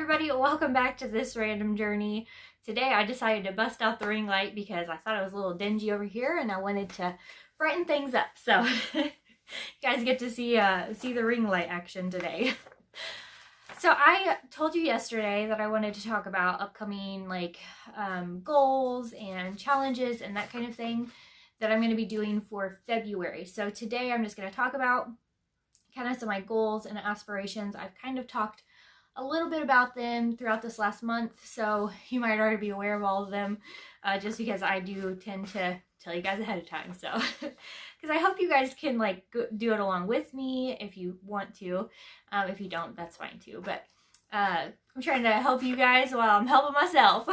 everybody, welcome back to this random journey. Today I decided to bust out the ring light because I thought it was a little dingy over here and I wanted to brighten things up. So you guys get to see the ring light action today. So I told you yesterday that I wanted to talk about upcoming goals and challenges and that kind of thing that I'm going to be doing for February. So today I'm just going to talk about kind of some of my goals and aspirations. I've kind of talked a little bit about them throughout this last month, so you might already be aware of all of them, just because I do tend to tell you guys ahead of time. So because I hope you guys can do it along with me if you want to. If you don't, that's fine too, but I'm trying to help you guys while I'm helping myself.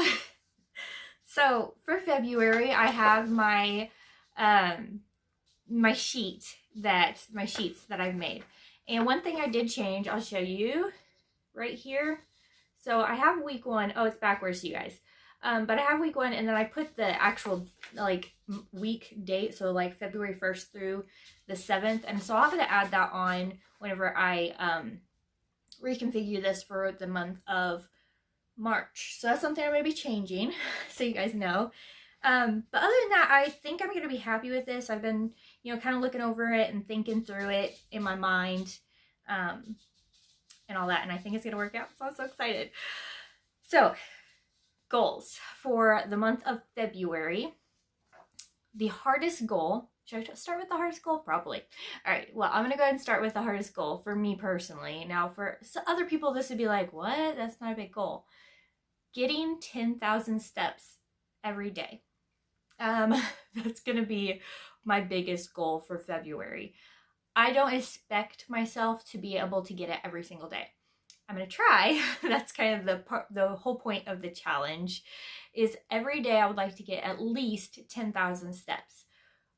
So for February I have my sheets that I've made, and one thing I did change, I'll show you right here. So I have week 1. Oh, it's backwards, you guys. But I have week 1, and then I put the actual week date, so February 1st through the 7th, and so I'll have to add that on whenever I reconfigure this for the month of March. So that's something I'm going to be changing, so you guys know. But other than that, I think I'm going to be happy with this. I've been, kind of looking over it and thinking through it in my mind, and all that, and I think it's going to work out, so I'm so excited. So, goals for the month of February. The hardest goal, should I start with the hardest goal? Probably. Alright, well, I'm going to go ahead and start with the hardest goal for me personally. Now, for other people, this would be like, what? That's not a big goal. Getting 10,000 steps every day. That's going to be my biggest goal for February. I don't expect myself to be able to get it every single day. I'm going to try. That's kind of the whole point of the challenge, is every day I would like to get at least 10,000 steps.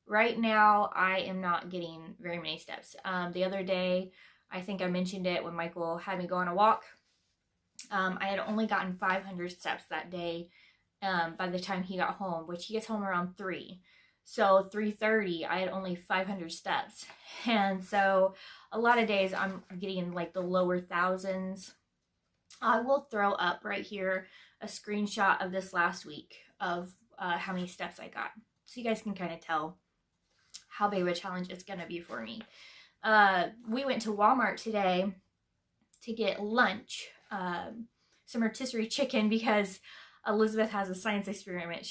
Right now, I am not getting very many steps. The other day, I think I mentioned it when Michael had me go on a walk. I had only gotten 500 steps that day by the time he got home, which he gets home around 3. So 3:30, I had only 500 steps. And so a lot of days I'm getting the lower thousands. I will throw up right here a screenshot of this last week of how many steps I got, so you guys can kind of tell how big of a challenge it's going to be for me. We went to Walmart today to get lunch, some rotisserie chicken, because Elizabeth has a science experiment.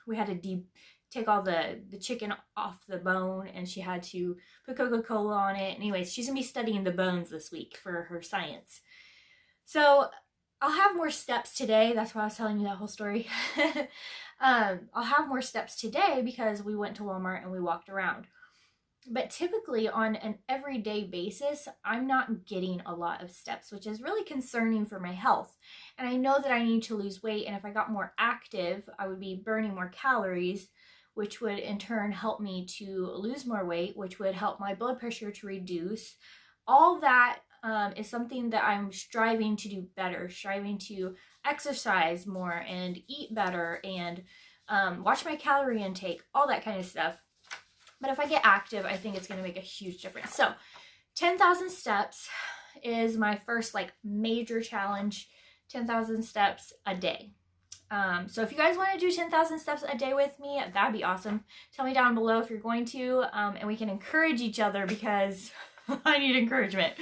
We had to take all the chicken off the bone, and she had to put Coca-Cola on it. Anyways, she's gonna be studying the bones this week for her science. So I'll have more steps today. That's why I was telling you that whole story. I'll have more steps today because we went to Walmart and we walked around. But typically on an everyday basis, I'm not getting a lot of steps, which is really concerning for my health. And I know that I need to lose weight, and if I got more active, I would be burning more calories, which would in turn help me to lose more weight, which would help my blood pressure to reduce. All that is something that I'm striving to do better, striving to exercise more and eat better and watch my calorie intake, all that kind of stuff. But if I get active, I think it's going to make a huge difference. So 10,000 steps is my first major challenge, 10,000 steps a day. So if you guys want to do 10,000 steps a day with me, that'd be awesome. Tell me down below if you're going to, and we can encourage each other, because I need encouragement.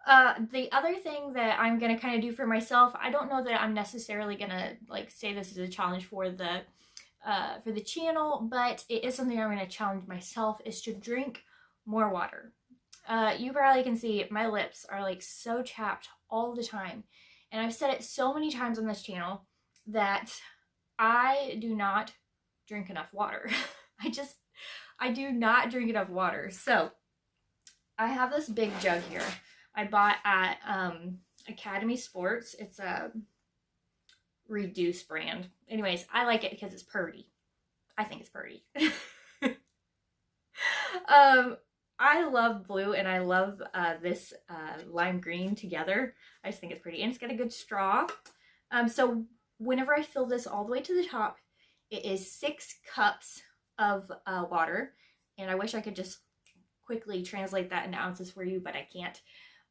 The other thing that I'm going to kind of do for myself, I don't know that I'm necessarily going to say this is a challenge for the channel, but it is something I'm going to challenge myself, is to drink more water. You probably can see my lips are so chapped all the time, and I've said it so many times on this channel that I do not drink enough water. I do not drink enough water. So I have this big jug here I bought at Academy Sports. It's a Reduce brand. Anyways, I like it because it's purty. I think it's purty. I love blue and I love this lime green together. I just think it's pretty, and it's got a good straw. So whenever I fill this all the way to the top, it is 6 cups of water, and I wish I could just quickly translate that into ounces for you, but I can't.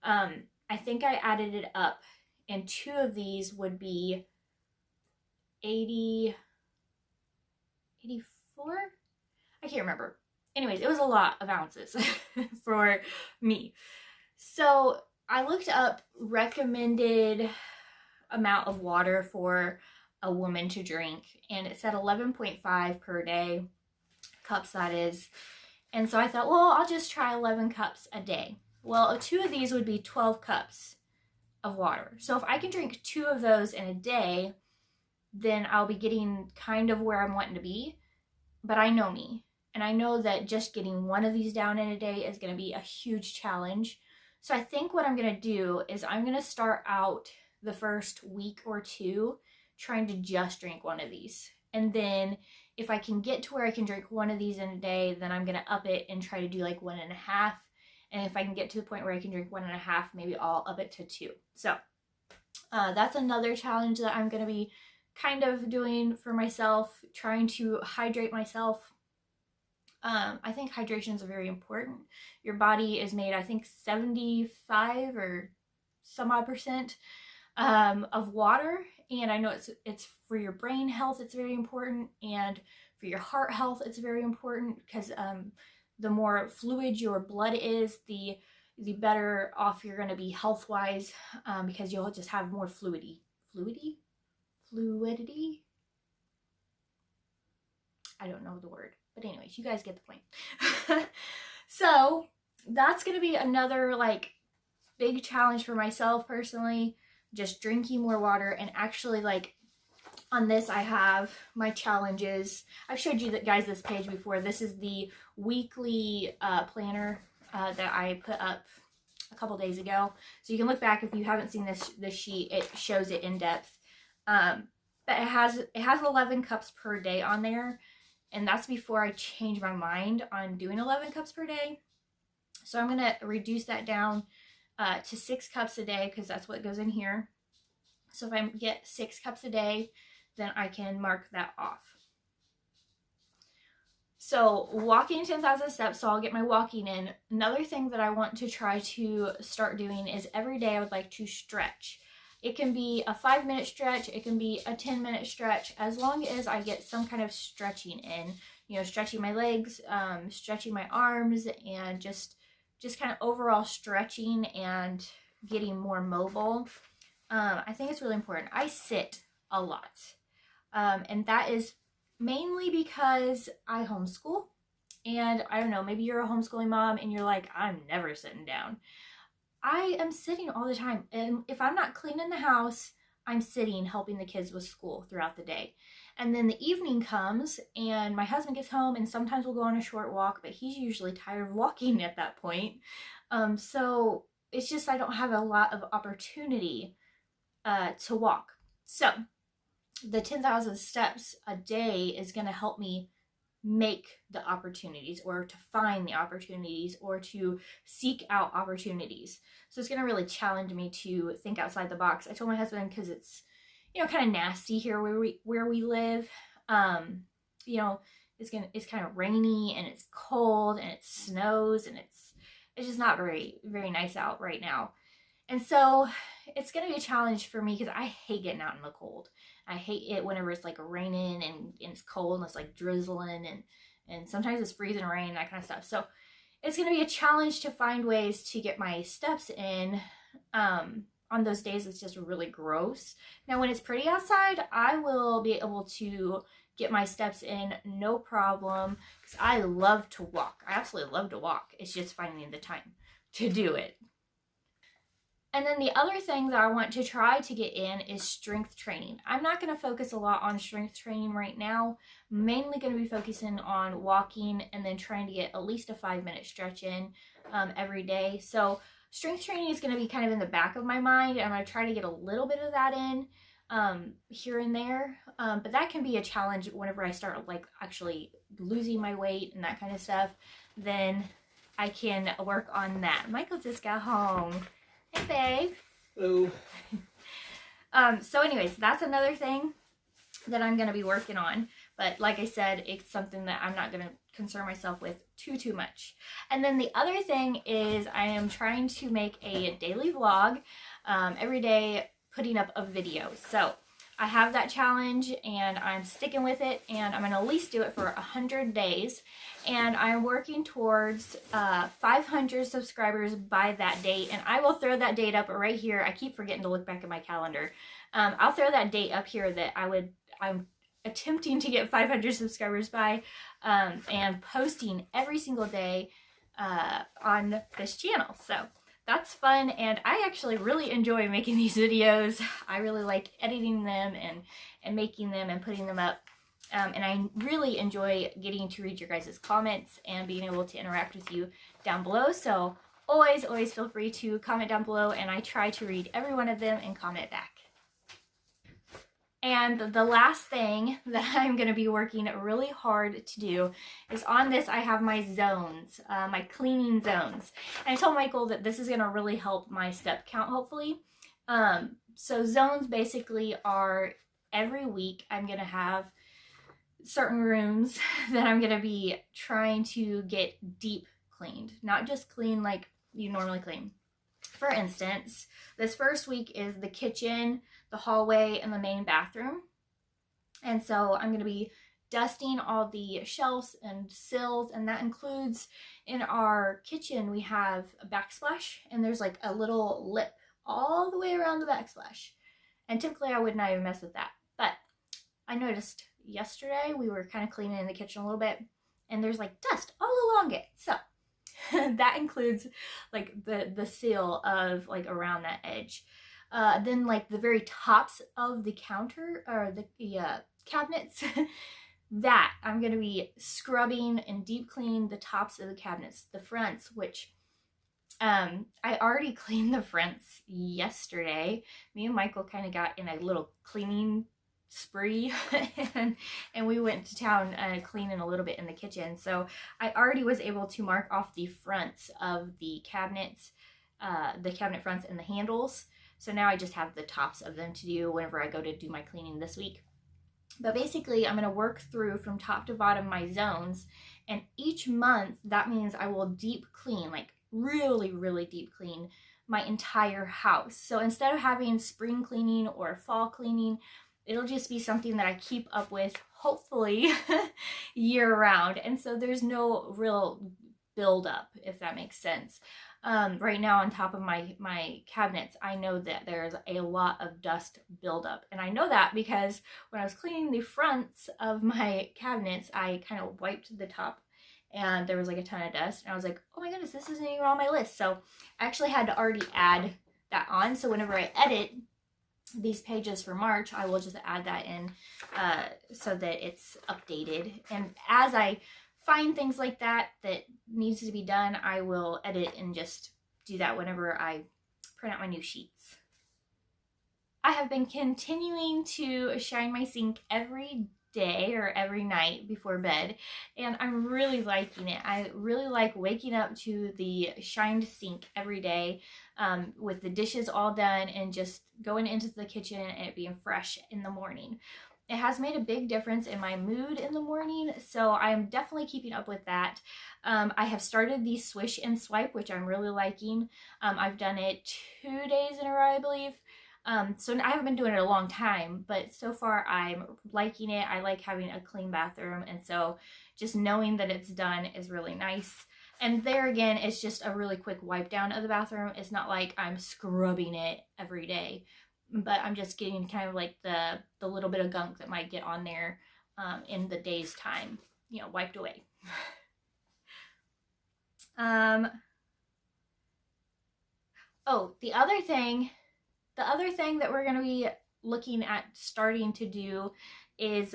I think I added it up and 2 of these would be 80, 84? I can't remember. Anyways, it was a lot of ounces for me. So I looked up recommended amount of water for a woman to drink, and it said 11.5 per day, cups that is. And so I thought, well, I'll just try 11 cups a day. Well, 2 of these would be 12 cups of water. So if I can drink 2 of those in a day, then I'll be getting kind of where I'm wanting to be. But I know me, and I know that just getting 1 of these down in a day is going to be a huge challenge. So I think what I'm going to do is I'm going to start out the first week or 2 trying to just drink 1 of these. And then if I can get to where I can drink 1 of these in a day, then I'm going to up it and try to do like 1.5. And if I can get to the point where I can drink 1.5, maybe I'll up it to 2. So that's another challenge that I'm going to be kind of doing for myself, trying to hydrate myself. I think hydration is very important. Your body is made, I think, 75 or some odd percent of water, and I know it's for your brain health, it's very important, and for your heart health, it's very important, because the more fluid your blood is, the better off you're going to be health-wise, because you'll just have more fluidity. I don't know the word, but anyways, you guys get the point. So that's going to be another like big challenge for myself personally, just drinking more water. And actually, like on this, I have my challenges. I've showed you guys this page before. This is the weekly planner that I put up a couple days ago. So you can look back if you haven't seen this sheet. It shows it in depth. But it has 11 cups per day on there, and that's before I change my mind on doing 11 cups per day. So I'm going to reduce that down to 6 cups a day, because that's what goes in here. So if I get 6 cups a day, then I can mark that off. So walking 10,000 steps, so I'll get my walking in. Another thing that I want to try to start doing is every day I would like to stretch. It can be a 5-minute stretch, it can be a 10-minute stretch, as long as I get some kind of stretching in. You know, stretching my legs, stretching my arms, and just kind of overall stretching and getting more mobile. I think it's really important. I sit a lot, and that is mainly because I homeschool. And I don't know, maybe you're a homeschooling mom and you're like, I'm never sitting down. I am sitting all the time, and if I'm not cleaning the house, I'm sitting helping the kids with school throughout the day. And then the evening comes and my husband gets home, and sometimes we'll go on a short walk, but he's usually tired of walking at that point. So it's just I don't have a lot of opportunity to walk. So the 10,000 steps a day is going to help me make the opportunities, or to find the opportunities, or to seek out opportunities. So it's going to really challenge me to think outside the box. I told my husband, because it's, you know, kind of nasty here where we live. You know, it's kind of rainy, and it's cold, and it snows, and it's just not very nice out right now. And so it's going to be a challenge for me, because I hate getting out in the cold. I hate it whenever it's like raining and it's cold and it's like drizzling, and sometimes it's freezing rain, that kind of stuff. So it's going to be a challenge to find ways to get my steps in on those days it's just really gross. Now when it's pretty outside, I will be able to get my steps in no problem, because I love to walk. I absolutely love to walk. It's just finding the time to do it. And then the other thing that I want to try to get in is strength training. I'm not going to focus a lot on strength training right now. I'm mainly going to be focusing on walking, and then trying to get at least a 5-minute stretch in every day. So strength training is going to be kind of in the back of my mind, and I'm going to try to get a little bit of that in here and there. But that can be a challenge whenever I start like actually losing my weight and that kind of stuff. Then I can work on that. Michael just got home. Hey, babe. Hello. So anyways, that's another thing that I'm going to be working on. But like I said, it's something that I'm not going to concern myself with too much. And then the other thing is I am trying to make a daily vlog every day, putting up a video. So I have that challenge and I'm sticking with it, and I'm gonna at least do it for 100 days. And I'm working towards 500 subscribers by that date. And I will throw that date up right here. I keep forgetting to look back at my calendar. I'll throw that date up here that I'm attempting to get 500 subscribers by, and posting every single day on this channel. So that's fun, and I actually really enjoy making these videos. I really like editing them and making them and putting them up. And I really enjoy getting to read your guys' comments and being able to interact with you down below. So always feel free to comment down below, and I try to read every one of them and comment back. And the last thing that I'm going to be working really hard to do is on this. I have my zones, my cleaning zones. And I told Michael that this is going to really help my step count, hopefully. So zones basically are every week I'm going to have certain rooms that I'm going to be trying to get deep cleaned. Not just clean like you normally clean. For instance, this first week is the kitchen, the hallway, and the main bathroom. And so I'm going to be dusting all the shelves and sills, and that includes in our kitchen we have a backsplash, and there's like a little lip all the way around the backsplash. And typically I would not even mess with that. But I noticed yesterday we were kind of cleaning in the kitchen a little bit, and there's like dust all along it. So that includes like the seal of like around that edge. Then like the very tops of the counter or the cabinets, that I'm going to be scrubbing and deep cleaning the tops of the cabinets. The fronts, which I already cleaned the fronts yesterday. Me and Michael kind of got in a little cleaning spree and we went to town cleaning a little bit in the kitchen. So I already was able to mark off the fronts of the cabinets, the cabinet fronts and the handles. So now I just have the tops of them to do whenever I go to do my cleaning this week. But basically I'm going to work through from top to bottom my zones, and each month that means I will deep clean, like really deep clean my entire house. So instead of having spring cleaning or fall cleaning, it'll just be something that I keep up with, hopefully, year round. And so there's no real buildup, if that makes sense. Right now on top of my cabinets, I know that there's a lot of dust buildup. And I know that because when I was cleaning the fronts of my cabinets, I kind of wiped the top and there was like a ton of dust. And I was like, oh my goodness, this isn't even on my list. So I actually had to already add that on. So whenever I edit these pages for March, I will just add that in so that it's updated. And as I find things like that needs to be done, I will edit and just do that whenever I print out my new sheets. I have been continuing to shine my sink every day or every night before bed, and I'm really liking it. I really like waking up to the shined sink every day, with the dishes all done and just going into the kitchen and it being fresh in the morning. It has made a big difference in my mood in the morning, so I am definitely keeping up with that. I have started the swish and swipe, which I'm really liking. I've done it 2 days in a row, I believe. So I haven't been doing it a long time, but so far I'm liking it. I like having a clean bathroom, and so just knowing that it's done is really nice. And there again, it's just a really quick wipe down of the bathroom. It's not like I'm scrubbing it every day, but I'm just getting kind of like the little bit of gunk that might get on there in the day's time, you know, wiped away. Oh, the other thing that we're going to be looking at starting to do is,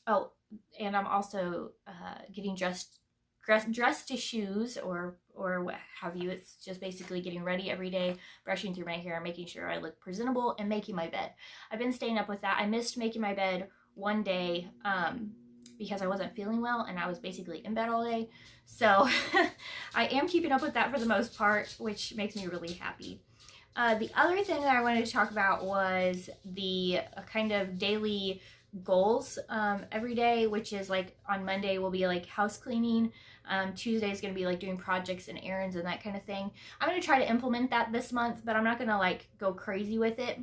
oh, and I'm also getting dress to shoes or what have you. It's just basically getting ready every day, brushing through my hair, making sure I look presentable, and making my bed. I've been staying up with that. I missed making my bed one day because I wasn't feeling well and I was basically in bed all day. So I am keeping up with that for the most part, which makes me really happy. The other thing that I wanted to talk about was the kind of daily goals every day, which is like on Monday will be like house cleaning. Tuesday is going to be like doing projects and errands and that kind of thing. I'm going to try to implement that this month, but I'm not going to like go crazy with it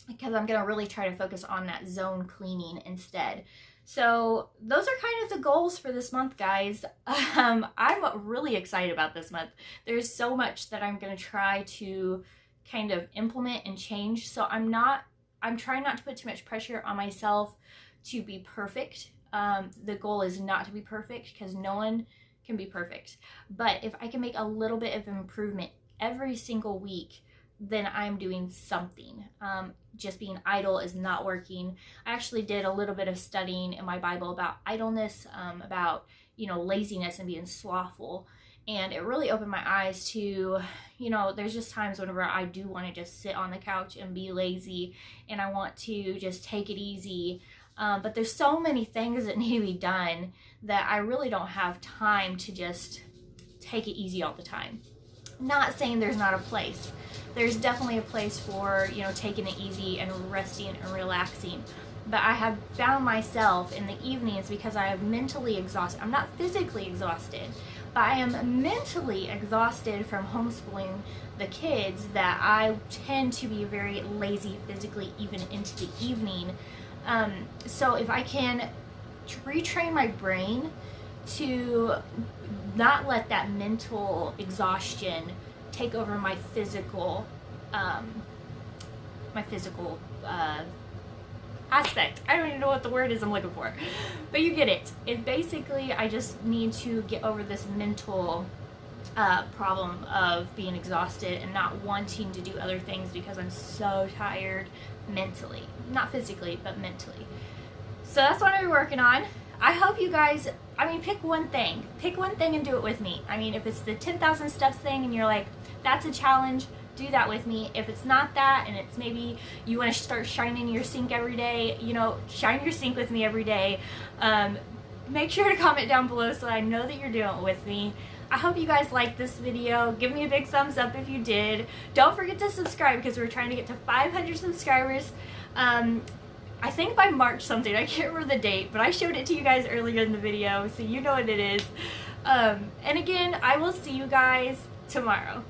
because I'm going to really try to focus on that zone cleaning instead. So those are kind of the goals for this month, guys. I'm really excited about this month. There's so much that I'm going to try to kind of implement and change. So I'm trying not to put too much pressure on myself to be perfect. The goal is not to be perfect because no one can be perfect. But if I can make a little bit of improvement every single week, then I'm doing something. Just being idle is not working. I actually did a little bit of studying in my Bible about idleness, about, laziness and being slothful. And it really opened my eyes to, there's just times whenever I do want to just sit on the couch and be lazy and I want to just take it easy. But there's so many things that need to be done that I really don't have time to just take it easy all the time. Not saying there's not a place. There's definitely a place for, taking it easy and resting and relaxing. But I have found myself in the evenings, because I am mentally exhausted. I'm not physically exhausted, but I am mentally exhausted from homeschooling the kids, that I tend to be very lazy physically even into the evening. So if I can retrain my brain to not let that mental exhaustion take over my physical aspect. I don't even know what the word is I'm looking for, but you get it. It's basically, I just need to get over this mental problem of being exhausted and not wanting to do other things because I'm so tired mentally, not physically, but mentally. So that's what I'm working on. I hope you guys, pick one thing and do it with me. If it's the 10,000 steps thing and you're like, that's a challenge, do that with me. If it's not that, and it's maybe you want to start shining your sink every day, shine your sink with me every day. Make sure to comment down below so I know that you're doing it with me. I hope you guys liked this video. Give me a big thumbs up if you did. Don't forget to subscribe because we're trying to get to 500 subscribers. I think by March something, I can't remember the date, but I showed it to you guys earlier in the video, so you know what it is. And again, I will see you guys tomorrow.